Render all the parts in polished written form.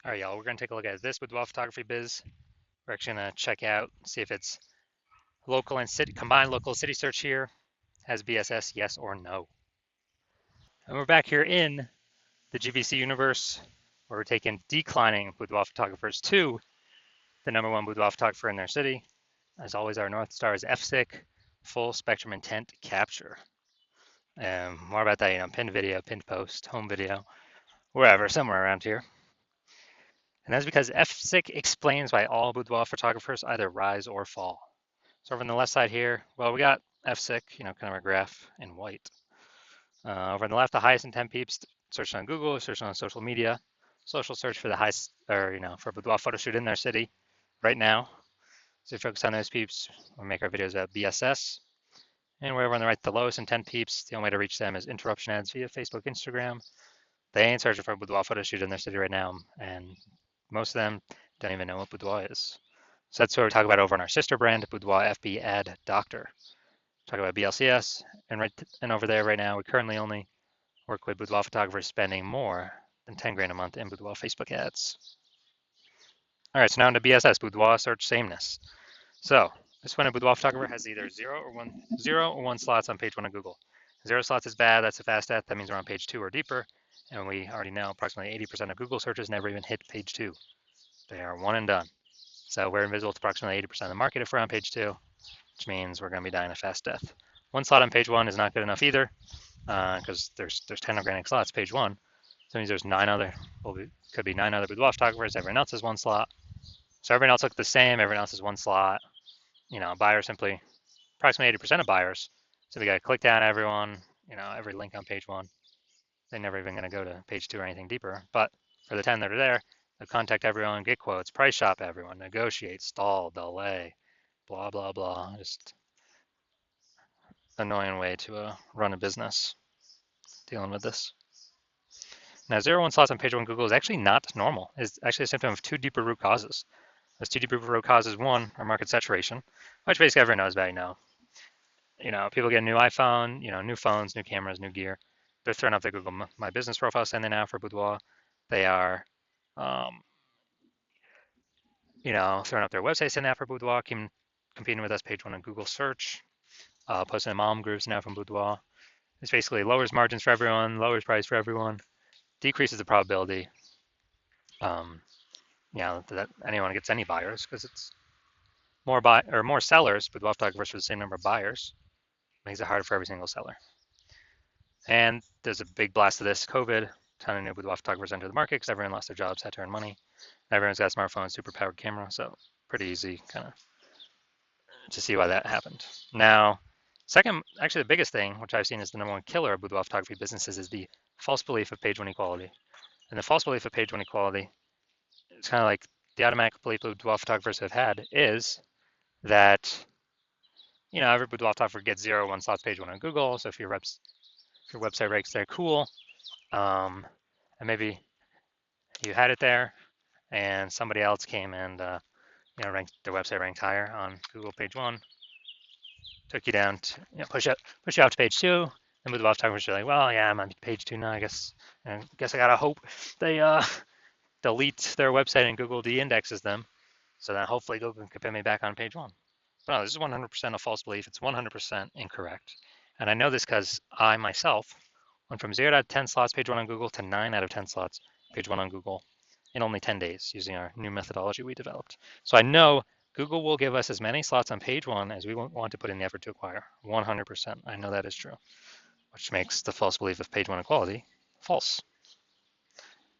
All right, y'all, we're going to take a look at this Boudoir photography biz. We're actually going to check out, see if it's local and city, combined local city search here. Has BSS, yes or no? And we're back here in the GVC universe where we're taking declining boudoir photographers to the #1 boudoir photographer in their city. As always, our North Star is FSIC, full spectrum intent capture. And more about that, pinned video, pinned post, home video, wherever, somewhere around here. And that's because FSIC explains why all boudoir photographers either rise or fall. So over on the left side here, well, we got FSIC, kind of a graph in white. Over on the left, the highest intent peeps searched on Google, searched on social media, social search for the highest, or for a boudoir photo shoot in their city right now. So we focus on those peeps. We make our videos about BSS. And wherever on the right, the lowest intent peeps, the only way to reach them is interruption ads via Facebook, Instagram. They ain't searching for a boudoir photo shoot in their city right now, and most of them don't even know what boudoir is. So that's what we talk about over on our sister brand, Boudoir FB Ad Doctor. Talk about BLCS, and over there right now, we currently only work with boudoir photographers spending more than 10 grand a month in boudoir Facebook ads. All right, so now into BSS, boudoir search sameness. So this one, a boudoir photographer has either zero or one slots on page 1 of Google. 0 slots is bad, that's a fast death, that means we're on page 2 or deeper, and we already know approximately 80% of Google searches never even hit page 2. They are one and done. So we're invisible to approximately 80% of the market if we're on page 2, which means we're going to be dying a fast death. One slot on page 1 is not good enough either, because there's 10 organic slots page 1. So it means there's could be 9 other boudoir photographers. Everyone else has 1 slot. So everyone else looks the same. Everyone else has 1 slot. Buyers simply, approximately 80% of buyers. So we got to click down everyone, every link on page 1. They're never even going to go to page 2 or anything deeper. But for the 10 that are there, they'll contact everyone, get quotes, price shop everyone, negotiate, stall, delay, blah, blah, blah. Just annoying way to run a business dealing with this. Now, 0 slots on page 1 Google is actually not normal. It's actually a symptom of 2 deeper root causes. Those 2 deeper root causes, one, are market saturation, which basically everyone knows about now. People get a new iPhone, new phones, new cameras, new gear. They're throwing up their Google My Business profile sending out for boudoir. They are, throwing up their website sending out for boudoir, competing with us page 1 on Google search, posting in mom groups now from boudoir. This basically lowers margins for everyone, lowers price for everyone, decreases the probability that anyone gets any buyers, because it's more sellers, boudoir photographers for the same number of buyers. Makes it harder for every single seller. And there's a big blast of this COVID. A ton of new boudoir photographers enter the market because everyone lost their jobs, had to earn money. Everyone's got a smartphone, super powered camera, so pretty easy kind of to see why that happened. Now, second, actually the biggest thing, which I've seen is the #1 killer of boudoir photography businesses, is the false belief of page 1 equality. And the false belief of page 1 equality, it's kind of like the automatic belief boudoir photographers have had is that, every boudoir photographer gets 0 slots page 1 on Google. So if your website ranks there, cool. And maybe you had it there and somebody else came and ranked their website ranked higher on Google page 1, took you down to push you out to page 2, and boudoir photographers are like, well, yeah, I'm on page 2 now. I guess I gotta hope they delete their website and Google de-indexes them, so that hopefully Google can put me back on page 1. But no, this is 100% a false belief. It's 100% incorrect. And I know this because I myself went from 0 out of 10 slots page 1 on Google to 9 out of 10 slots page 1 on Google in only 10 days using our new methodology we developed. So I know Google will give us as many slots on page 1 as we want to put in the effort to acquire. 100%. I know that is true, which makes the false belief of page 1 equality false.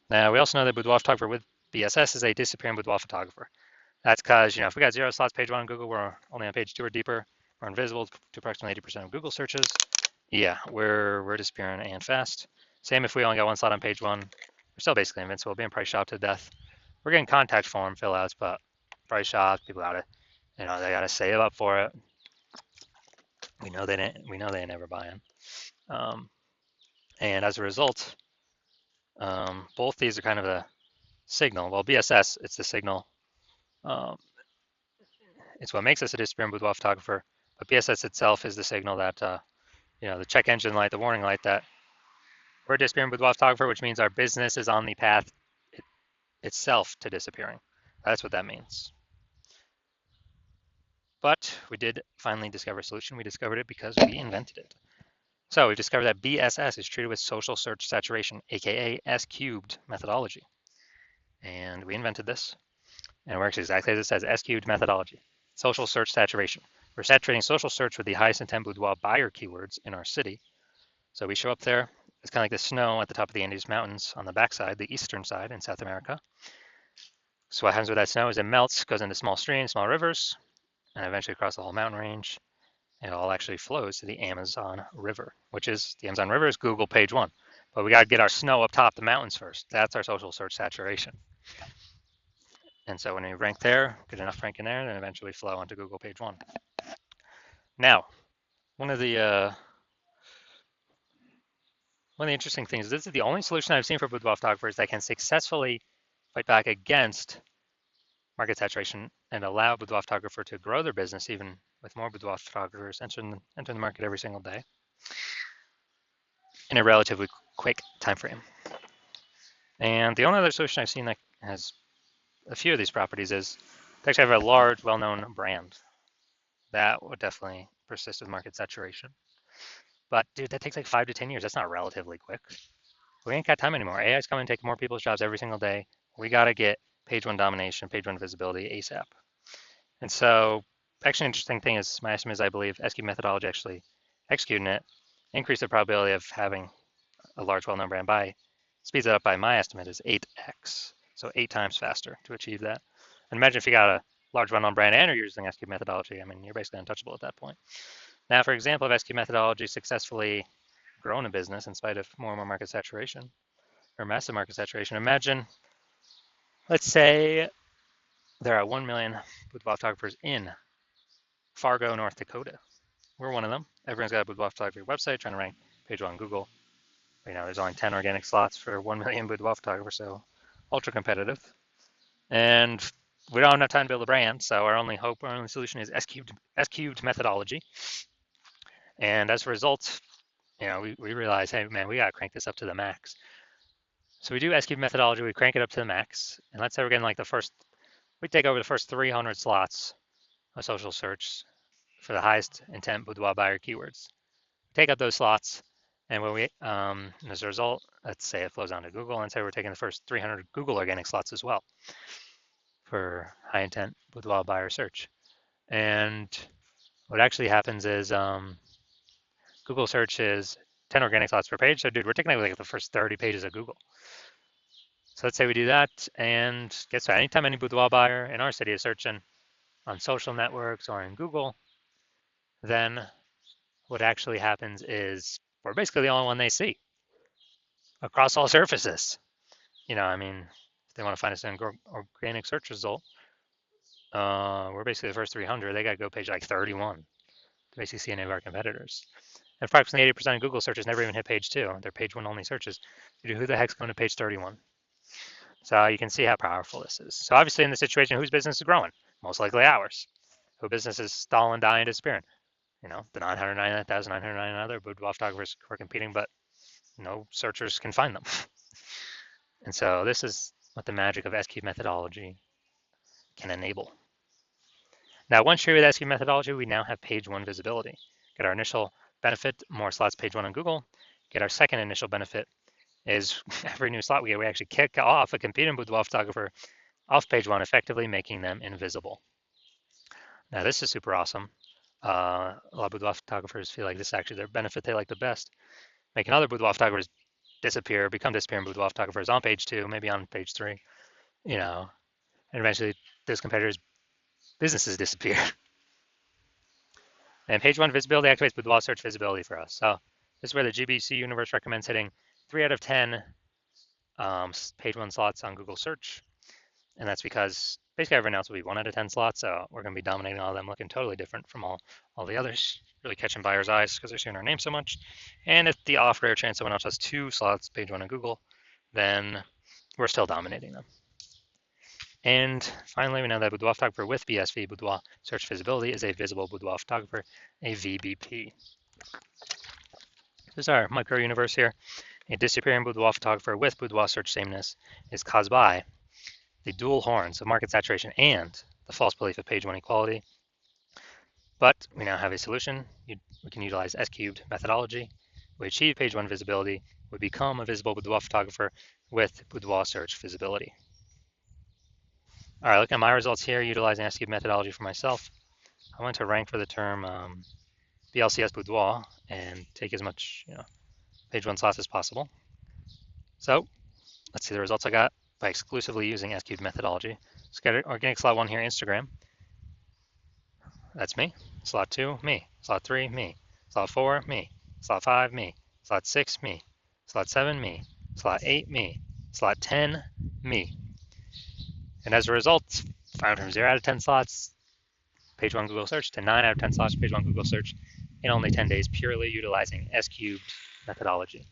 Now, we also know that boudoir photographer with BSS is a disappearing boudoir photographer. That's because, if we got 0 slots page 1 on Google, we're only on page 2 or deeper, we're invisible to approximately 80% of Google searches. Yeah, we're disappearing and fast. Same if we only got 1 slot on page 1, we're still basically invincible, being price shopped to death. We're getting contact form fill outs, but price shopped, people gotta, they gotta save up for it. We know they ain't never buying. And as a result, both these are kind of the signal. Well, BSS, it's the signal. It's what makes us a disappearing boudoir photographer, but BSS itself is the signal that, the check engine light, the warning light that we're a disappearing boudoir photographer, which means our business is on the path itself to disappearing. That's what that means. But we did finally discover a solution. We discovered it because we invented it. So we've discovered that BSS is treated with social search saturation, aka S cubed methodology. And we invented this, and it works exactly as it says, S cubed methodology. Social search saturation. We're saturating social search with the highest intent boudoir buyer keywords in our city. So we show up there, it's kind of like the snow at the top of the Andes Mountains on the backside, the eastern side in South America. So what happens with that snow is it melts, goes into small streams, small rivers, and eventually across the whole mountain range. It all actually flows to the Amazon River, which is the Amazon River is Google page one. But we got to get our snow up top the mountains first. That's our social search saturation. And so when we rank there, get enough ranking there, then eventually flow onto Google page one. Now, one of the interesting things, this is the only solution I've seen for boudoir photographers that can successfully fight back against market saturation and allow a boudoir photographer to grow their business even with more boudoir photographers entering the market every single day in a relatively quick time frame. And the only other solution I've seen that has a few of these properties is to actually have a large, well-known brand. That would definitely persist with market saturation. But dude, that takes like 5 to 10 years. That's not relatively quick. We ain't got time anymore. AI is coming to take more people's jobs every single day. We got to get page one domination, page one visibility ASAP. And so, actually, an interesting thing is my estimate is I believe SQ methodology actually executing it increased the probability of having a large, well-known brand by speeds it up by my estimate is 8x, so 8 times faster to achieve that. And imagine if you got a large, well-known brand and you're using SQ methodology. I mean, you're basically untouchable at that point. Now, for example, if SQ methodology successfully grown a business in spite of more and more market saturation or massive market saturation, imagine, let's say there are 1 million boudoir photographers in Fargo, North Dakota. We're one of them. Everyone's got a boudoir photography website trying to rank page one on Google. You know, there's only 10 organic slots for 1 million boudoir photographers, so ultra competitive. And we don't have enough time to build a brand, so our only hope, our only solution is S cubed methodology. And as a result, you know, we realize, hey, man, we got to crank this up to the max. So we do S cubed methodology, we crank it up to the max. And let's say we're getting like we take over the first 300 slots of social search for the highest intent boudoir buyer keywords. Take up those slots, and when we, as a result, let's say it flows onto Google, and say we're taking the first 300 Google organic slots as well for high intent boudoir buyer search. And what actually happens is Google search is 10 organic slots per page. So dude, we're taking like the first 30 pages of Google. So let's say we do that, and guess what? Anytime any boudoir buyer in our city is searching on social networks or in Google, then what actually happens is we're basically the only one they see across all surfaces. You know, I mean, if they want to find us an organic search result, we're basically the first 300. They got to go page like 31 to basically see any of our competitors. And approximately 80% of Google searches never even hit page 2. They're page 1 only searches. Who the heck's going to page 31? So you can see how powerful this is. So obviously in this situation, whose business is growing? Most likely ours. Whose business is stalling, dying, disappearing? You know, the 999,999 other boudoir photographers who are competing, but no searchers can find them. And so this is what the magic of SQ methodology can enable. Now, once you're with SQ methodology, we now have page one visibility. Get our initial benefit, more slots page one on Google. Get our second initial benefit is every new slot we get, we actually kick off a competing boudoir photographer off page one, effectively making them invisible. Now, this is super awesome. A lot of boudoir photographers feel like this is actually their benefit they like the best. Making other boudoir photographers disappear, become disappearing boudoir photographers on page 2, maybe on page 3, you know, and eventually those competitors' businesses disappear. And page 1 visibility activates boudoir search visibility for us. So this is where the GBC universe recommends hitting 3 out of 10 page 1 slots on Google search. And that's because basically everyone else will be 1 out of 10 slots, so we're going to be dominating all of them, looking totally different from all the others, really catching buyers' eyes because they're seeing our name so much. And if the off rare chance someone else has 2 slots, page 1 on Google, then we're still dominating them. And finally, we know that boudoir photographer with BSV, boudoir search visibility, is a visible boudoir photographer, a VBP. This is our micro universe here. A disappearing boudoir photographer with boudoir search sameness is caused by the dual horns of market saturation and the false belief of page one equality. But we now have a solution. We can utilize S-cubed methodology. We achieve page one visibility. We become a visible boudoir photographer with boudoir search visibility. All right, look at my results here utilizing S-cubed methodology for myself. I went to rank for the term BLCS boudoir and take as much page one slots as possible. So let's see the results I got by exclusively using S-cubed methodology. Let's get organic slot 1 here, Instagram. That's me. Slot 2, me. Slot 3, me. Slot 4, me. Slot 5, me. Slot 6, me. Slot 7, me. Slot 8, me. Slot 10, me. And as a result, found from 0 out of 10 slots, page 1 Google search, to 9 out of 10 slots, page 1 Google search in only 10 days, purely utilizing S-cubed methodology.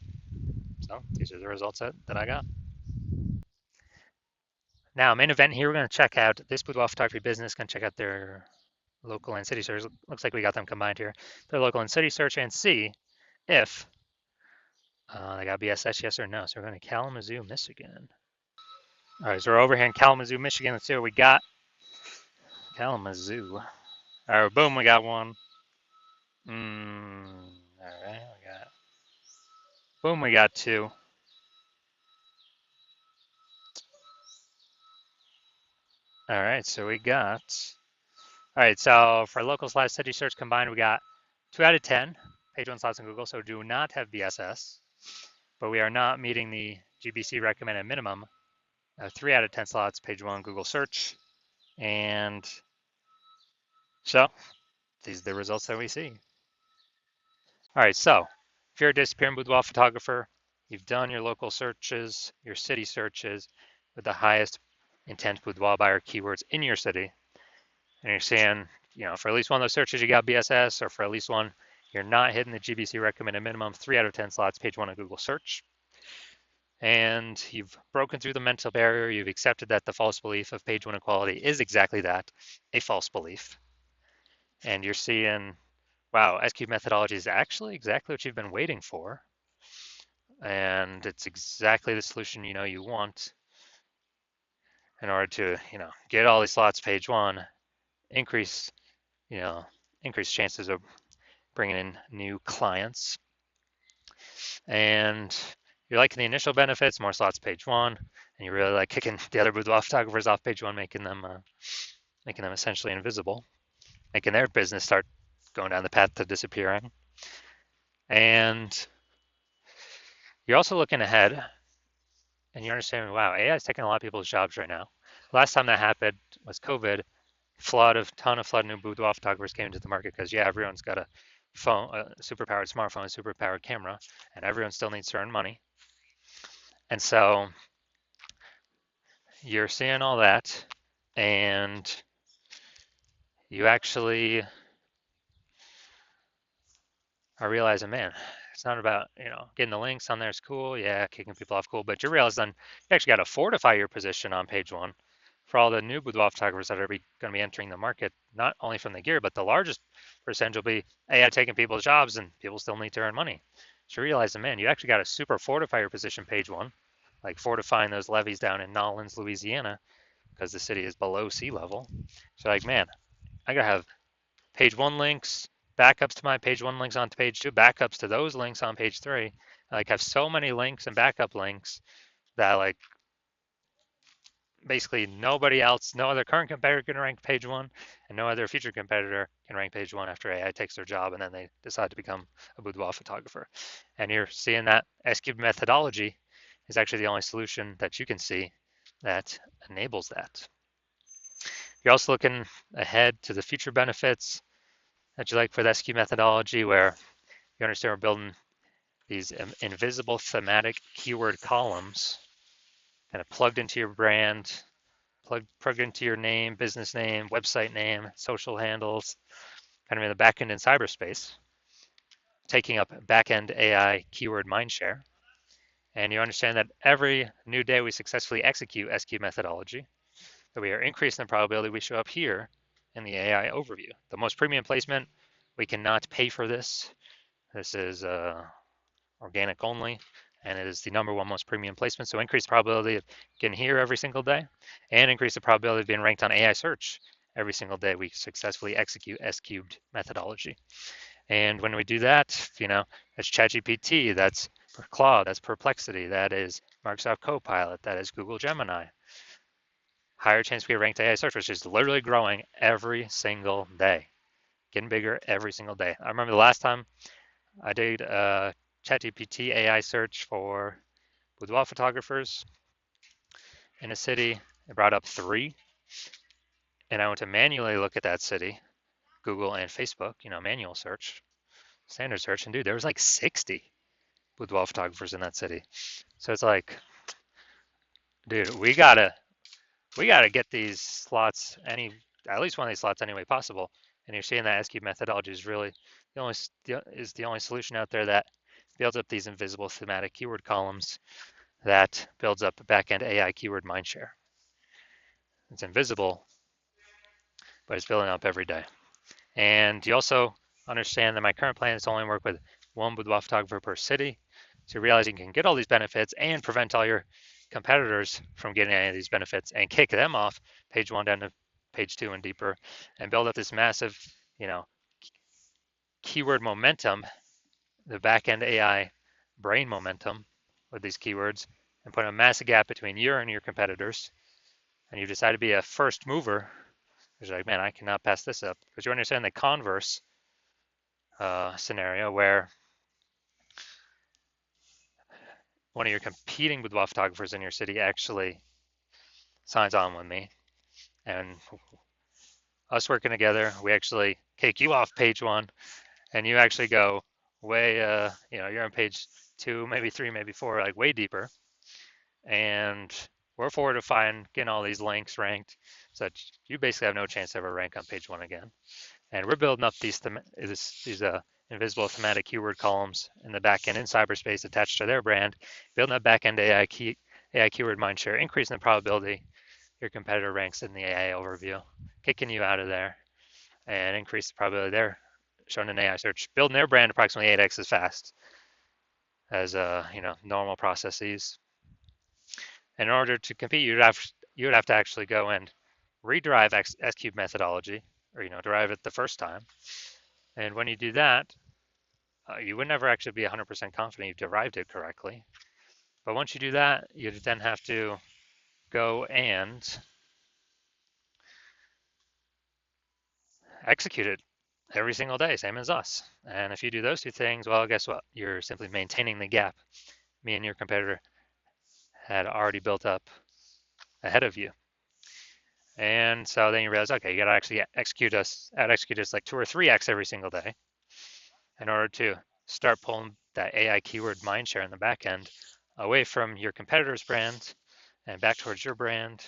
So these are the results that I got. Now, main event here, we're going to check out this boudoir photography business, going to check out their local and city search. Looks like we got them combined here. Their local and city search, and see if they got BSS, yes or no. So we're going to Kalamazoo, Michigan. All right, so we're over here in Kalamazoo, Michigan. Let's see what we got. Kalamazoo. All right, boom, we got one. All right, we got two. All right, so we got, all right, so for local / city search combined, we got 2 out of 10 page one slots in Google, so do not have BSS, but we are not meeting the GBC recommended minimum of 3 out of 10 slots page one Google search. And so these are the results that we see. All right, so if you're a disappearing boudoir photographer, you've done your local searches, your city searches with the highest intent boudoir buyer keywords in your city, and you're saying, for at least one of those searches you got BSS, or for at least one you're not hitting the GBC recommended minimum 3 out of 10 slots page one of Google search, and you've broken through the mental barrier, you've accepted that the false belief of page one equality is exactly that, a false belief, and you're seeing, wow, S-cubed methodology is actually exactly what you've been waiting for, and it's exactly the solution you want in order to get all these slots page one, increase chances of bringing in new clients, and you're liking the initial benefits, more slots page one, and you really like kicking the other boudoir photographers off page one, making them essentially invisible, making their business start going down the path to disappearing. And you're also looking ahead, and you're understanding, wow, AI is taking a lot of people's jobs right now. Last time that happened was COVID. Ton of new boudoir photographers came into the market because everyone's got a phone, a superpowered smartphone, a superpowered camera, and everyone still needs to earn money. And so you're seeing all that, and you actually are realizing, man, it's not about getting the links on there is cool, kicking people off cool, but you realize then you actually got to fortify your position on page one for all the new boudoir photographers that are going to be entering the market, not only from the gear, but the largest percentage will be AI taking people's jobs, and people still need to earn money. So you realize, man, you actually got to super fortify your position page one, like fortifying those levees down in Nolens, Louisiana, because the city is below sea level. So like, man, I gotta have page one links, backups to my page one links on page two, backups to those links on page three. I have so many links and backup links that basically nobody else, no other current competitor can rank page one, and no other future competitor can rank page one after AI takes their job and then they decide to become a boudoir photographer. And you're seeing that S-cubed methodology is actually the only solution that you can see that enables that. You're also looking ahead to the future benefits that you like for the S-cubed methodology, where you understand we're building these invisible thematic keyword columns kind of plugged into your brand, plugged into your name, business name, website name, social handles, kind of in the backend in cyberspace, taking up backend AI keyword mindshare. And you understand that every new day we successfully execute S-cubed methodology, that we are increasing the probability we show up here in the AI overview. The most premium placement, we cannot pay for this. This is organic only, and it is the #1 most premium placement. So increase the probability of getting here every single day, and increase the probability of being ranked on AI search every single day we successfully execute S-cubed methodology. And when we do that, that's ChatGPT, that's Claude, that's Perplexity, that is Microsoft Copilot, that is Google Gemini. Higher chance we get ranked AI search, which is literally growing every single day, getting bigger every single day. I remember the last time I did a ChatGPT AI search for boudoir photographers in a city. It brought up 3, and I went to manually look at that city, Google and Facebook, manual search, standard search, and dude, there was like 60 boudoir photographers in that city. So it's like, dude, we gotta get these slots at least one of these slots any way possible. And you're seeing that S-cube methodology is really the only solution out there that builds up these invisible thematic keyword columns that builds up back-end AI keyword mindshare. It's invisible, but it's building up every day. And you also understand that my current plan is to only work with 1 boudoir photographer per city. So you realize you can get all these benefits and prevent all your competitors from getting any of these benefits and kick them off page 1 down to page 2 and deeper, and build up this massive, keyword momentum, the back-end AI brain momentum with these keywords, and put a massive gap between you and your competitors. And you decide to be a first mover. You're like, man, I cannot pass this up. Because you understand the converse scenario where one of your competing boudoir photographers in your city actually signs on with me, and us working together, we actually kick you off page 1, and you actually go way, you're on page 2, maybe 3, maybe 4, like way deeper, and we're fortifying getting all these links ranked, so that you basically have no chance to ever rank on page 1 again. And we're building up these invisible thematic keyword columns in the backend in cyberspace attached to their brand, building that backend AI keyword mindshare, increasing the probability your competitor ranks in the AI overview, kicking you out of there, and increase the probability they're shown in AI search, building their brand approximately 8x as fast as normal processes. And in order to compete, you would have to actually go and rederive S-cube methodology, or derive it the first time. And when you do that, you would never actually be 100% confident you've derived it correctly. But once you do that, you then have to go and execute it every single day, same as us. And if you do those 2 things, well, guess what? You're simply maintaining the gap me and your competitor had already built up ahead of you. And so then you realize, okay, you got to actually execute us like 2 or 3x every single day in order to start pulling that AI keyword mindshare in the back end away from your competitor's brand and back towards your brand.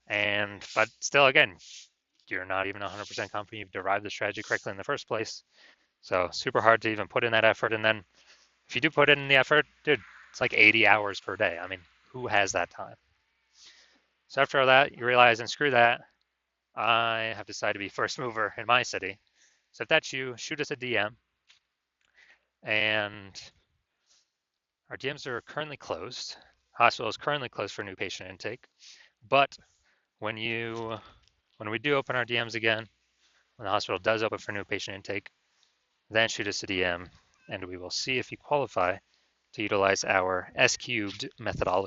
But still, again, you're not even 100% confident you've derived the strategy correctly in the first place. So super hard to even put in that effort. And then if you do put in the effort, dude, it's like 80 hours per day. I mean, who has that time? So after all that, you realize, and screw that, I have decided to be first mover in my city. So if that's you, shoot us a DM. And our DMs are currently closed. Hospital is currently closed for new patient intake. But when we do open our DMs again, when the hospital does open for new patient intake, then shoot us a DM, and we will see if you qualify to utilize our S-cubed methodology.